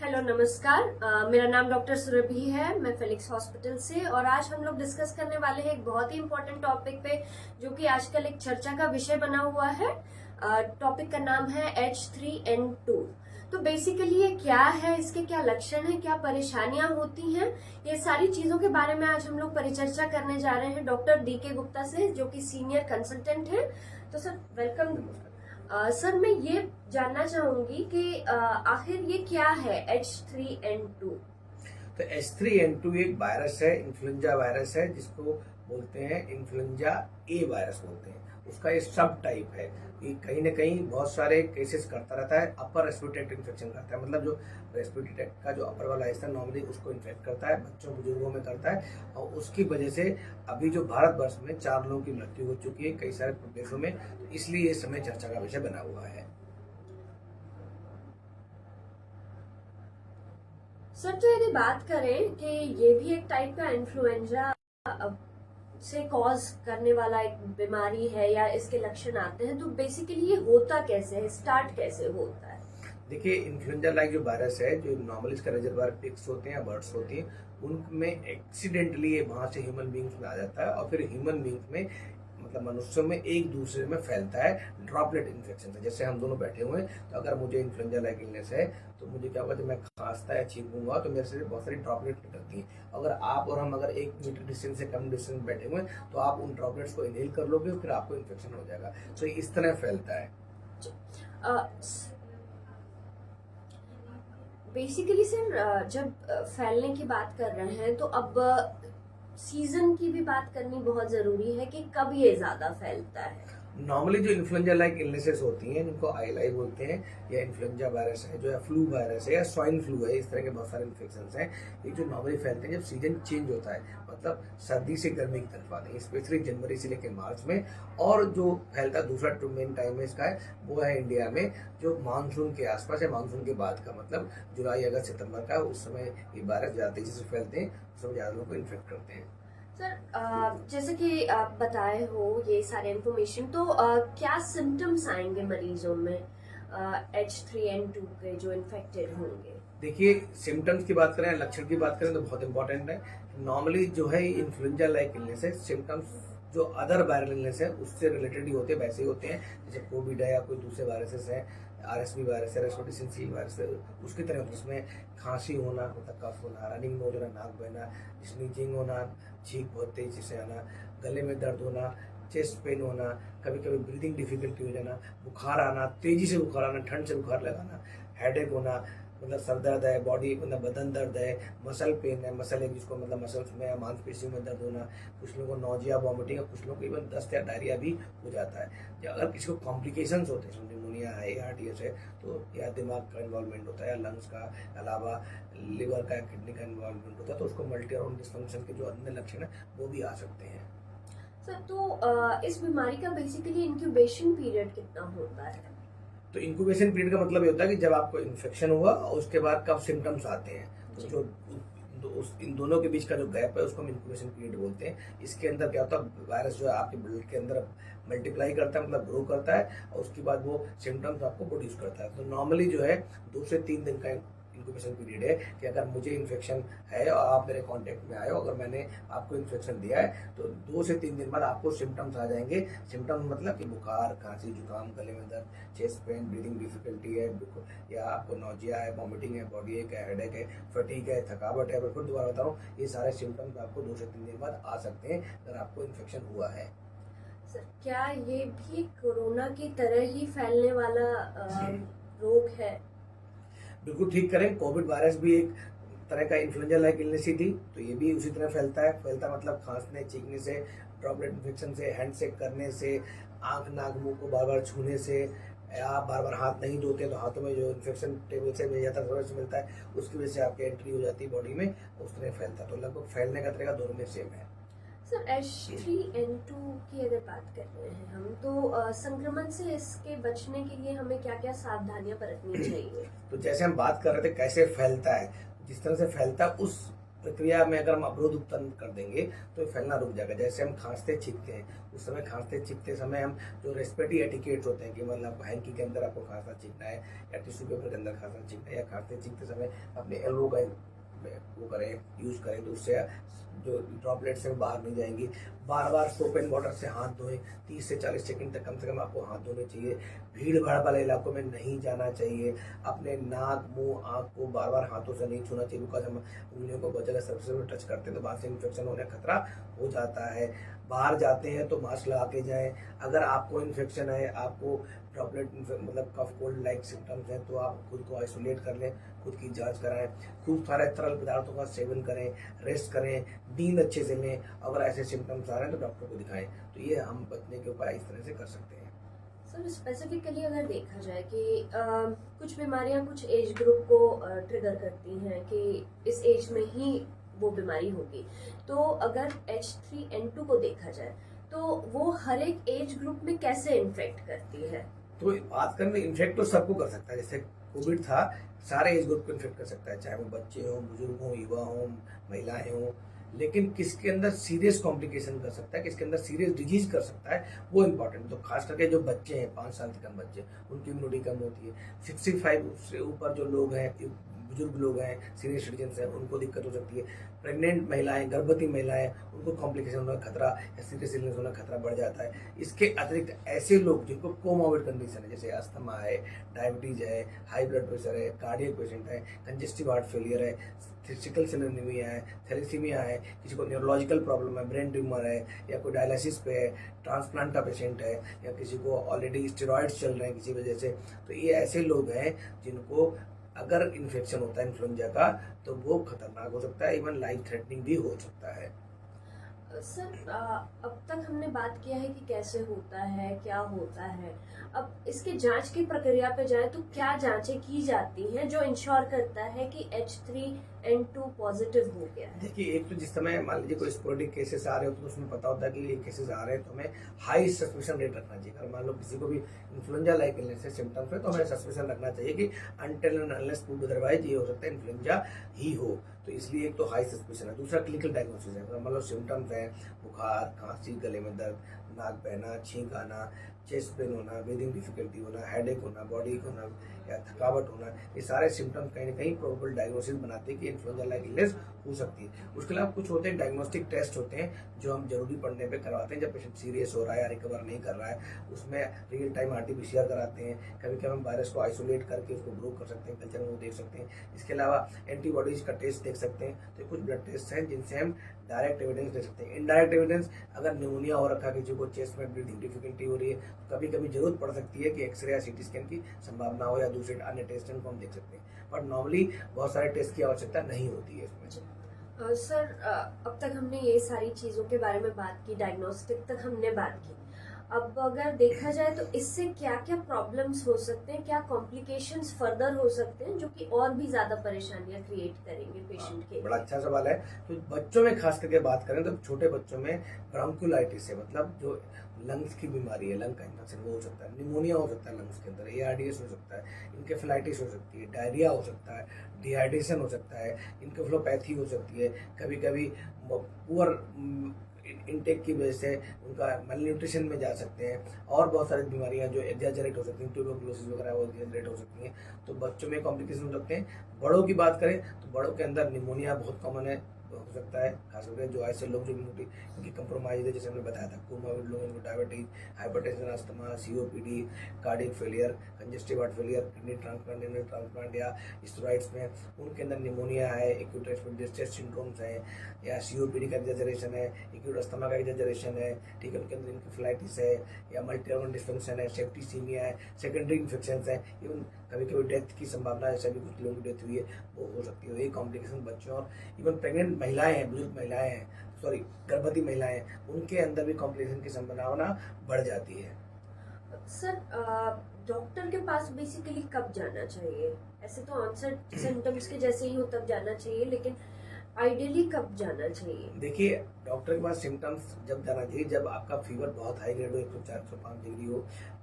Hello नमस्कार। मेरा नाम डॉक्टर सुरभि है। मैं फिलिक्स हॉस्पिटल से और आज हम लोग डिस्कस करने वाले हैं एक बहुत ही इम्पोर्टेंट टॉपिक पे जो कि आजकल एक चर्चा का विषय बना हुआ है। टॉपिक का नाम है H3N2। तो बेसिकली ये क्या है, इसके क्या लक्षण हैं, क्या परेशानियां होती हैं, ये सारी चीजों के बारे में आज हम लोग परिचर्चा करने जा रहे हैं डॉक्टर DK गुप्ता से, जो कि सीनियर कंसल्टेंट है। तो सर वेलकम। सर मैं ये जानना चाहूंगी कि आखिर ये क्या है H3N2। तो H3N2 एक वायरस है, इन्फ्लुएंजा वायरस है, जिसको बोलते हैं इन्फ्लुएंजा ए वायरस बोलते हैं। उसका ये सब टाइप है। ये कहीं ना कहीं बहुत सारे केसेस करता रहता है। अपर रेस्पिरेटरी ट्रैक्ट इन्फेक्शन करता है, मतलब जो रेस्पिरेटरी ट्रैक्ट का जो अपर वाला हिस्सा नॉर्मली उसको इन्फेक्ट करता है, बच्चों बुजुर्गों में करता है। और उसकी वजह से अभी जो भारतवर्ष में 4 लोगों की मृत्यु हो चुकी है कई सारे देशों में, तो इसलिए इस समय चर्चा का विषय बना हुआ है। सर तो यदि बात करें कि ये भी एक टाइप का इन्फ्लुएंजा से कॉज करने वाला एक बीमारी है या इसके लक्षण आते हैं, तो बेसिकली ये होता कैसे है, स्टार्ट कैसे होता है? देखिए, इन्फ्लुएंजा लाइक जो वायरस है, जो नॉर्मली इसका रिजर्वायर पिग्स होते हैं या बर्ड्स होती हैं, उनमें एक्सीडेंटली ये वहां से ह्यूमन बींग्स में आ जाता है और फिर ह्यूमन बींग्स में, मतलब मनुष्यों में एक दूसरे में फैलता है ड्रॉपलेट इन्फेक्शन से। जैसे हम दोनों बैठे हुए हैं, तो अगर मुझे इन्फ्लुएंजा लाइक इलनेस है तो मुझे क्या होगा, जब मैं खांसता या छींकूंगा तो मेरे से बहुत सारी ड्रॉपलेट निकलती हैं। अगर आप और हम अगर 1 मीटर डिस्टेंस से कम डिस्टेंस बैठे हुए हैं तो आप उन ड्रॉपलेट्स को इनहेल कर लोगे, फिर आपको इन्फेक्शन हो जाएगा। तो इस तरह फैलता है। बेसिकली सर जब फैलने की बात कर रहे हैं तो अब सीजन की भी बात करनी बहुत जरूरी है कि कब ये ज्यादा फैलता है। नॉर्मली जो इन्फ्लुएंजा लाइक इलनेसेस होती हैं, जिनको आईएलआई बोलते हैं, या इन्फ्लुएंजा वायरस है, जो है फ्लू वायरस है या स्वाइन फ्लू है, इस तरह के बहुत सारे इन्फेक्शंस हैं। ये जो नॉर्मली फैलते हैं जब सीजन चेंज होता है, मतलब सर्दी से गर्मी की तरफ आते हैं, स्पेशली जनवरी से लेकर मार्च में। और जो फैलता दूसरा मेन टाइम है इसका है, वो है इंडिया में जो मानसून के आसपास है, मानसून के बाद का, मतलब जुलाई अगस्त सितंबर का। उस समय ये वायरस ज़्यादा तेजी से फैलते हैं, उस समय ज़्यादा लोगों को इन्फेक्ट करते हैं। सर जैसे कि आप बताए हो ये सारे इन्फॉर्मेशन, तो क्या सिम्टम्स आएंगे मरीजों में H3N2 के जो इन्फेक्टेड होंगे? देखिए, सिम्टम्स की बात करें, लक्षण की बात करें तो बहुत इंपॉर्टेंट है। नॉर्मली जो है इन्फ्लुएंजा लाइक इलनेस है, सिम्टम्स जो अदर वायरल इलनेस है उससे रिलेटेड ही होते हैं, वैसे ही होते हैं। जैसे कोविड है या कोई दूसरे वायरसेस है, RSV वायरस है, रेस्पिरेटरी सिंसिल वायरस है, उसकी तरह होता है। उसमें खांसी होना, मतलब कफ होना, रनिंग नोज होना, नाक बहना, स्नीजिंग होना, छींक बहुत तेजी से आना, गले में दर्द होना, चेस्ट पेन होना, कभी कभी ब्रीदिंग डिफिकल्टी हो जाना, बुखार आना, तेजी से बुखार आना, ठंड से बुखार लगाना, हेडेक होना, मतलब सर दर्द है, बॉडी मतलब बदन दर्द है, मसल पेन है, मसल एक जिसको मतलब मसल्स में या मांसपेशियों में दर्द होना, कुछ लोगों को नोजिया वॉमिटिंग है, कुछ लोगों को इवन दस्त या डायरिया भी हो जाता है। या अगर किसी को कॉम्प्लिकेशंस होते हैं, निमोनिया है, ARDS है, तो या दिमाग का इन्वॉल्वमेंट होता है, या लंग्स का अलावा लिवर का, किडनी का इन्वॉल्वमेंट होता है, तो उसको मल्टी ऑर्गन डिस्फंक्शन के जो अन्य लक्षण है वो भी आ सकते हैं। सर तो इस बीमारी का बेसिकली इंक्यूबेशन पीरियड कितना होता है? तो इंक्यूबेशन पीरियड का मतलब ये होता है कि जब आपको इन्फेक्शन हुआ और उसके बाद कब सिम्टम्स आते हैं, तो जो इन दोनों के बीच का जो गैप है उसको हम इंक्यूबेशन पीरियड बोलते हैं। इसके अंदर क्या होता है, वायरस जो है आपके ब्लड के अंदर मल्टीप्लाई करता है, मतलब ग्रो करता है, और उसके बाद वो सिम्टम्स आपको प्रोड्यूस करता है। तो नॉर्मली जो है 2 से 3 दिन का इंक्यूबेशन पीरियड है कि अगर मुझे इन्फेक्शन है और आप मेरे कांटेक्ट में आए हो, अगर मैंने आपको इन्फेक्शन दिया है, तो 2 से 3 दिन बाद आपको सिम्टम्स आ जाएंगे। सिम्टम्स मतलब कि बुखार, खांसी, जुकाम, गले में दर्द, चेस्ट पेन, ब्रीदिंग डिफिकल्टी है, या आपको नोजिया है, वॉमिटिंग है, बॉडी एक है, हेडेक है, फटीग है, थकावट है। मैं फिर दोबारा बता रहा हूँ, ये सारे सिम्टम्स आपको 2 से 3 दिन बाद आ सकते हैं अगर आपको इन्फेक्शन हुआ है। सर क्या ये भी कोरोना की तरह ही फैलने वाला रोग है? बिल्कुल ठीक करें, कोविड वायरस भी एक तरह का इन्फ्लुएंजा लाइक इलनेस ही थी, तो ये भी उसी तरह फैलता है। फैलता मतलब खांसने, छींकने से, ड्रॉपलेट इन्फेक्शन से, हैंड शेक करने से, आंख, नाक, मुंह को बार बार छूने से, आप बार बार हाथ नहीं धोते तो हाथों में जो इन्फेक्शन टेबल से मिल जाता है, से मिलता है, उसकी वजह से आपकी एंट्री हो जाती है बॉडी में, उस तरह फैलता है। तो लगभग फैलने का तरीका दोनों में सेम है। सर H3N2 की अगर बात कर रहे हैं हम, तो संक्रमण से इसके बचने के लिए हमें क्या क्या सावधानियां बरतनी चाहिए? तो जैसे हम बात कर रहे थे कैसे फैलता है, जिस तरह से फैलता है उस प्रक्रिया में अगर हम अवरोध उत्पन्न कर देंगे तो फैलना रुक जाएगा। जैसे हम खांसते छींकते हैं, उस समय खांसते छींकते समय हम जो रेस्पिरेटरी एटिकेट्स होते हैं कि मतलब हैंकी के अंदर आपको खांसना छींकना है या टिश्यू पेपर के अंदर खांसना छींकना है या खांसते छींकते समय अपने एल्बो का वो करें, यूज़ करें, तो उससे जो ड्रॉपलेट्स हैं वो बाहर नहीं जाएंगी। बार बार सोप एंड वाटर से हाथ धोएं, 30 से 40 सेकंड तक कम से कम आपको हाथ धोने चाहिए। भीड़ भाड़ वाले इलाकों में नहीं जाना चाहिए। अपने नाक, मुंह, आँख को बार बार हाथों से नहीं छूना चाहिए, बिकॉज हम उंगलियों को बहुत जगह सरफेस में टच करते हैं तो वहाँ से इन्फेक्शन होने का खतरा हो जाता है। बाहर जाते हैं तो मास्क लगा के जाएं। अगर आपको इन्फेक्शन है, आपको ड्रॉपलेट मतलब कफ कोल्ड लाइक सिम्टम्स हैं, तो आप खुद को आइसोलेट कर लें, खुद की जांच कराएं, खूब सारे तरल पदार्थों का सेवन करें, रेस्ट करें, नींद अच्छे से लें। अगर ऐसे सिम्टम्स आ रहे हैं तो डॉक्टर को दिखाएं। तो ये हम बचने के उपाय इस तरह से कर सकते हैं। सर स्पेसिफिकली अगर देखा जाए कि कुछ बीमारियां कुछ एज ग्रुप को ट्रिगर करती हैं कि इस एज में ही वो बीमारी होगी, तो अगर H3N2 को देखा जाए तो वो हर एक एज ग्रुप में कैसे इन्फेक्ट करती है? तो बात करें इन्फेक्ट तो सबको कर सकता है। जैसे कोविड था, सारे एज ग्रुप को इन्फेक्ट कर सकता है, चाहे वो बच्चे हों, बुजुर्ग हों, युवा हों, महिलाएं हों। लेकिन किसके अंदर सीरियस कॉम्प्लिकेशन कर सकता है, किसके अंदर सीरियस डिजीज कर सकता है, वो इम्पोर्टेंट। तो खास करके जो बच्चे हैं, 5 साल के कम बच्चे, उनकी इम्यूनिटी कम होती है। 65 से ऊपर जो लोग हैं, बुजुर्ग लोग हैं, सीनियर सिटीजन हैं, उनको दिक्कत हो सकती है। प्रेग्नेंट महिलाएं, गर्भवती महिलाएं, उनको कॉम्प्लिकेशन होने का खतरा या सीरियस इलनेस होने का खतरा बढ़ जाता है। इसके अतिरिक्त ऐसे लोग जिनको कोमॉर्बिड कंडीशन है, जैसे अस्थमा है, डायबिटीज है, हाई ब्लड प्रेशर है, कार्डियक पेशेंट है, कंजेस्टिव हार्ट फेलियर है, सिकल सेल एनीमिया है, थैलेसीमिया है, किसी को न्यूरोलॉजिकल प्रॉब्लम है, ब्रेन ट्यूमर है, या कोई डायलिसिस पे है, ट्रांसप्लांट का पेशेंट है, या किसी को ऑलरेडी स्टेरॉइड्स चल रहे हैं किसी वजह से, तो ये ऐसे लोग हैं जिनको अगर इन्फेक्शन होता है इन्फ्लुएंजा का तो वो खतरनाक हो सकता है, इवन लाइफ थ्रेटनिंग भी हो सकता है। सर अब तक हमने बात किया है कि कैसे होता है, क्या होता है। अब इसके जांच की प्रक्रिया पे जाए तो क्या जांचें की जाती हैं जो इंश्योर करता है कि H3N2 पॉजिटिव हो गया है? देखिए, एक तो जिस समय मान लीजिए कोई स्पोरेडिक केसेस आ रहे हो तो उसमें पता होता है कि ये केसेस आ रहे हैं, तो हमें हाई सस्पिशन रेट रखना चाहिए। अगर मान लो किसी को भी इन्फ्लुएंजा लाइक इलनेस है, सिम्टम्स है, तो हमें सस्पिशन रखना चाहिए कि until and unless proved otherwise ये हो सकता है इन्फ्लुएंजा ही हो। तो इसलिए एक तो हाई सस्पिशन है। दूसरा क्लिनिकल डायग्नोसिस है। अगर मान लो सिम्टम्स हैं बुखार, खांसी, गले में दर्द, नाक बहना, छींक आना, चेस्ट पेन होना, ब्रीदिंग डिफिकल्टी होना, हेडेक होना, बॉडी होना या थकावट होना, ये सारे सिम्टम्स कहीं ना कहीं प्रोबेबल डायग्नोसिस बनाते हैं कि इन्फ्लुएंजा लाइक इलनेस हो सकती है। उसके अलावा कुछ होते हैं डायग्नोस्टिक टेस्ट होते हैं जो हम जरूरी पड़ने पे करवाते हैं जब पेशेंट सीरियस हो रहा है या रिकवर नहीं कर रहा है। उसमें रियल टाइम RT-PCR कराते हैं। कभी कभी हम वायरस को आइसोलेट करके उसको ग्रो कर सकते हैं, कल्चर में वो देख सकते हैं। इसके अलावा एंटीबॉडीज का टेस्ट देख सकते हैं। तो कुछ ब्लड टेस्ट हैं जिनसे हम डायरेक्ट एविडेंस दे सकते हैं। इनडायरेक्ट एविडेंस, अगर न्यूमोनिया हो रखा है, किसी को चेस्ट में ब्रीदिंग डिफिकल्टी हो रही है, तो कभी कभी जरूरत पड़ सकती है कि एक्सरे या CT स्कैन की संभावना हो या दूसरे अन्य टेस्ट को हम देख सकते हैं। बट नॉर्मली बहुत सारे टेस्ट की आवश्यकता नहीं होती है इसमें। सर अब तक हमने ये सारी चीज़ों के बारे में बात की, डायग्नोस्टिक तक हमने बात की। अब अगर देखा जाए तो इससे क्या क्या प्रॉब्लम्स हो सकते हैं, क्या कॉम्प्लिकेशंस फर्दर हो सकते हैं जो कि और भी ज्यादा परेशानियां क्रिएट करेंगे पेशेंट के? बड़ा अच्छा सवाल है। तो बच्चों में खास करके बात करें तो छोटे बच्चों में ब्रोंकियोलाइटिस है, मतलब जो लंग्स की बीमारी है, लंग का इन्फेक्शन वो हो सकता है, निमोनिया हो सकता है लंग्स के अंदर, ARDS हो सकता है, इनकेफेलाइटिस हो सकती है, डायरिया हो सकता है, डिहाइड्रेशन हो सकता है, इनकेफेलोपैथी हो सकती है। कभी कभी पुअर इनटेक की वजह से उनका malnutrition में जा सकते हैं। और बहुत सारी बीमारियां जो एग्जैजरेट हो सकती हैं, ट्यूबरकुलोसिस वगैरह वो एग्जैजरेट हो सकती हैं। तो बच्चों में कॉम्प्लिकेशन हो सकते हैं। बड़ों की बात करें तो बड़ों के अंदर निमोनिया बहुत कॉमन है, हो सकता है, खास करके जो ऐसे लोग जो इम्यूनिटी इनकी कंप्रोमाइज है, जैसे हमने बताया था, कोमॉर्बिड लोग, इनको diabetes, hypertension, asthma, COPD, cardiac failure, congestive heart failure, kidney transplant, renal transplant या स्टेरॉइड्स में उनके अंदर निमोनिया है, एक्यूट रेस्पिरेटरी डिस्ट्रेस सिंड्रोम्स है, या COPD का एग्जैजरेशन है, एक्यूट अस्थमा का एग्जैजरेशन है, ठीक है, उनके अंदर इनकेफेलाइटिस है या मल्टी ऑर्गन डिस्फंक्शन है, सेप्टिसीमिया है, सेकेंडरी इन्फेक्शन है, इवन कभी कभी डेथ की संभावना, जैसे भी कुछ लोगों की डेथ हुई है, वो हो सकती है। ये कॉम्प्लिकेशन बच्चों और इवन प्रेग्नेंट महिलाएं हैं, बुजुर्ग महिलाएं हैं, सॉरी गर्भवती महिलाएं हैं, उनके अंदर भी कॉम्प्लिकेशन की संभावना बढ़ जाती है। सर डॉक्टर के पास बेसिकली कब जाना चाहिए? ऐसे तो ऑनसेट सिम्टम्स के जैसे ही हो तब जाना चाहिए, लेकिन आइडियली कब जाना चाहिए? देखिए, डॉक्टर के पास सिम्टम्स जब जाना चाहिए जब आपका फीवर बहुत हाई ग्रेड हो, 104-105 डिग्री हो,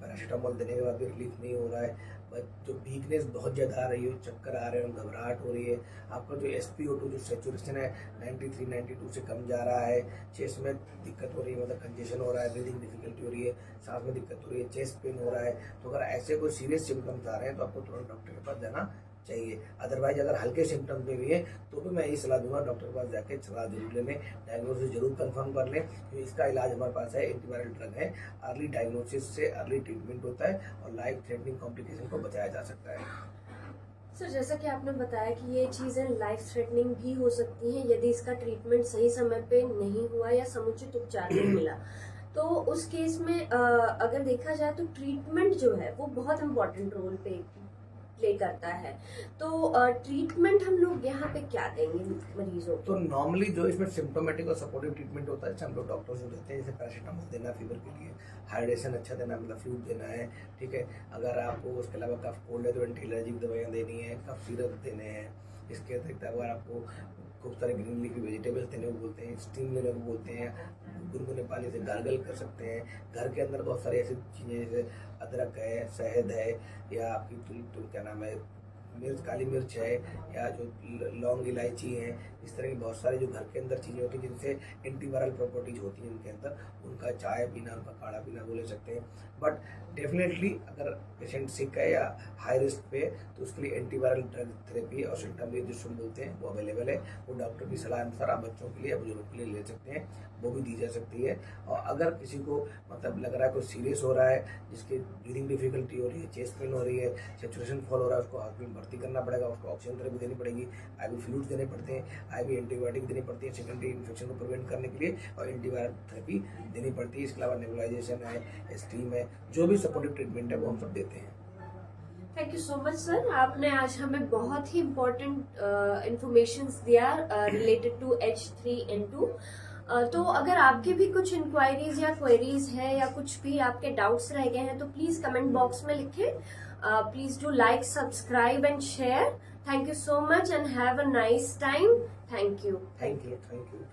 पैरासीटामोल देने के बाद भी रिलीफ नहीं हो रहा है, जो वीकनेस बहुत ज़्यादा आ रही हो, चक्कर आ रहे हो, घबराहट हो रही है, आपका जो SpO2 जो सेचुरेशन है 93 92 से कम जा रहा है, चेस्ट में दिक्कत हो रही है, मतलब कंजेशन हो रहा है, ब्रीदिंग डिफिकल्टी हो रही है, सांस में दिक्कत हो रही है, चेस्ट पेन हो रहा है, तो अगर ऐसे कोई सीरियस सिम्टम्स आ रहे हैं तो आपको तुरंत डॉक्टर के पास जाना चाहिए। अदरवाइज अगर हल्के सिम्टम्स में भी है तो भी मैं यही सलाह दूंगा, डॉक्टर के पास जाके सलाह जरूर ले लें, डायग्नोसिस जरूर कंफर्म कर लें, क्योंकि इसका इलाज हमारे पास है, एंटीवायरल ड्रग है। अर्ली डायग्नोसिस से अर्ली ट्रीटमेंट होता है और लाइफ थ्रेटनिंग कॉम्प्लिकेशन को बचाया जा सकता है। सर, जैसा कि आपने बताया कि ये चीज़ें लाइफ थ्रेटनिंग भी हो सकती हैं यदि इसका ट्रीटमेंट सही समय पे नहीं हुआ या समुचित उपचार नहीं मिला। तो उस केस में अगर देखा जाए तो ट्रीटमेंट जो है वो बहुत इम्पोर्टेंट रोल प्ले करता है। तो ट्रीटमेंट हम लोग यहाँ पे क्या देंगे मरीजों को? तो नॉर्मली जो इसमें सिम्टोमेटिक और सपोर्टिव ट्रीटमेंट होता है, जैसे हम लोग डॉक्टर से देते हैं, जैसे पैरासीटामोल देना फीवर के लिए, हाइड्रेशन अच्छा देना, मतलब फ्लूइड देना है, ठीक है। अगर आपको उसके अलावा कफ कोल्ड है तो एंटी एलर्जी की दवाइयाँ देनी है, कफ सिरप देने हैं। इसके अतिरिक्त अगर आपको खूब सारे ग्रीन लीफी वेजिटेबल्स देने को बोलते हैं, स्टीम लेने को बोलते हैं, गुनगुने पानी से गार्गल कर सकते हैं। घर के अंदर बहुत सारी ऐसी चीज़ें जैसे अदरक है, शहद है, या आपकी क्या नाम है, मिर्च, काली मिर्च है, या जो लौंग इलायची है, इस तरह की बहुत सारी जो घर के अंदर चीज़ें होती हैं जिनसे एंटीवायरल प्रॉपर्टीज होती हैं उनके अंदर, उनका चाय पीना, उनका काढ़ा पीना वो ले सकते हैं। बट डेफिनेटली अगर पेशेंट सिक है या हाई रिस्क पे है तो उसके लिए एंटीवायरल ड्रग थेरेपी और सिम्टम जिसको बोलते हैं वो अवेलेबल है। वो डॉक्टर की सलाह अनुसार आप बच्चों के लिए या बुजुर्गों के लिए ले सकते हैं, वो भी दी जा सकती है। और अगर किसी को मतलब लग रहा है कोई सीरियस हो रहा है, जिसकी ब्रीदिंग डिफिकल्टी हो रही है, चेस्ट पेन हो रही है, सेचुरेशन फॉल हो रहा है, उसको हॉस्पिटल में भर्ती करना पड़ेगा, उसको ऑक्सीजन थेरेपी देनी पड़ेगी, IV फ्लूइड्स देने पड़ते हैं, IV एंटीबायोटिक देनी पड़ती है सेकेंडरी इन्फेक्शन को प्रिवेंट करने के लिए, और एंटीवायरल थेरेपी देनी पड़ती है। इसके अलावा नेबुलाइजेशन है, स्टीम है, जो भी सपोर्टिव ट्रीटमेंट है वो हम सब देते हैं। Thank you so much sir, आपने आज हमें बहुत ही इम्पोर्टेंट इंफॉर्मेशन दिया रिलेटेड टू H3N2। तो अगर आपके भी कुछ इंक्वायरीज या क्वेरीज है या कुछ भी आपके डाउट्स रह गए हैं तो प्लीज कमेंट बॉक्स में लिखें। Please do like, subscribe and share. Thank you so much and have a nice time. Thank you. Thank you.